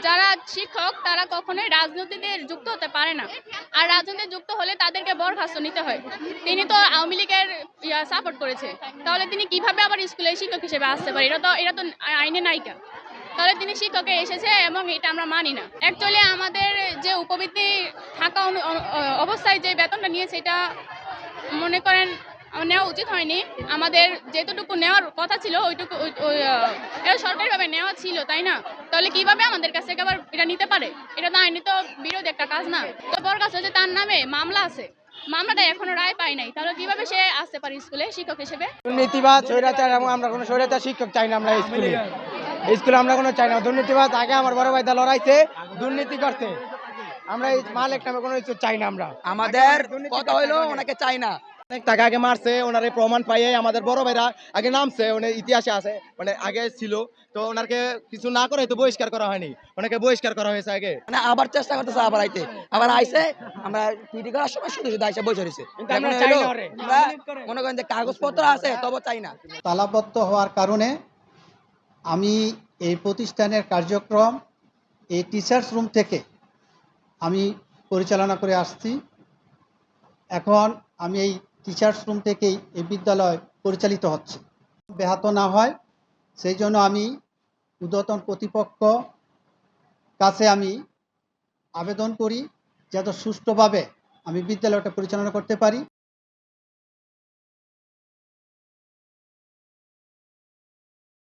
যারা শিক্ষক তারা কখনোই রাজনীতিতে যুক্ত হতে পারে না, আর রাজনীতিতে যুক্ত হলে তাদেরকে বরখাস্ত নিতে হয়। তিনি তো আওয়ামী লীগের সাপোর্ট করেছে, তাহলে তিনি কিভাবে আবার স্কুলে শিক্ষক হিসেবে আসতে পারে? এটা তো আইনে নাইকা। তাহলে তিনি শিক্ষকে এসেছে এবং এটা আমরা মানি না। অ্যাকচুয়ালি আমাদের যে উপবৃত্তি থাকা অবস্থায় যে বেতনটা নিয়েছে এটা মনে করেন নেওয়া উচিত হয়নি। আমাদের যেতটুকু নেওয়ার কথা ছিল ওইটুকু এটা সরকারিভাবে নেওয়া ছিল, তাই না? তাহলে কিভাবে আমাদের কাছ থেকে আবার এটা নিতে পারে? এটা তো আইনি তো বিরোধী একটা কাজ না। তো বরখাস্ত হচ্ছে, তার নামে মামলা আছে, মামলাটা এখনো রায় পায় নাই, তাহলে কিভাবে সে আসতে পারে স্কুলে শিক্ষক হিসেবে? দুর্নীতিবাজ, স্বৈরাচার এবং আমরা কোনো স্বৈরাচার শিক্ষক চাই না। আমরা স্কুলে আমরা কোনো চাই না দুর্নীতিবাজ। আগে আমার বড় ভাইদা লড়াইছে দুর্নীতি করতে, আমরা এই মালিক নামে কোনো কিছু চাই না। আমরা আমাদের কথা হইলো ওনাকে চাই না। অনেক টাকা আগে মারছে, ওনার প্রমাণ পাইয়ে আমাদের বড় ভাইরা আগে নামছে, ওনার ইতিহাসে আছে, মানে আগে ছিল। তো ওনাকে কিছু না করে তো বহিষ্কার করা হয়নি, ওনাকে বহিষ্কার করা হয়েছে আগে। মানে আবার চেষ্টা করতেছে, আবার আইতে, আবার আইছে। আমরা পিটি করার সময় শুধু শুধু আইসা বসে রয়েছে। মনে করেন যে কাগজপত্র আছে তবে চাই না। তালাবদ্ধ হওয়ার কারণে আমি এই প্রতিষ্ঠানের কার্যক্রম এই টিচার্স রুম থেকে আমি পরিচালনা করে আসছি। এখন আমি এই টিচার্স রুম থেকেই এই বিদ্যালয় পরিচালিত হচ্ছে। ব্যাহত না হয় সেই জন্য আমি ঊর্ধ্বতন কর্তৃপক্ষ কাছে আমি আবেদন করি যাতে সুষ্ঠুভাবে আমি বিদ্যালয়টা পরিচালনা করতে পারি।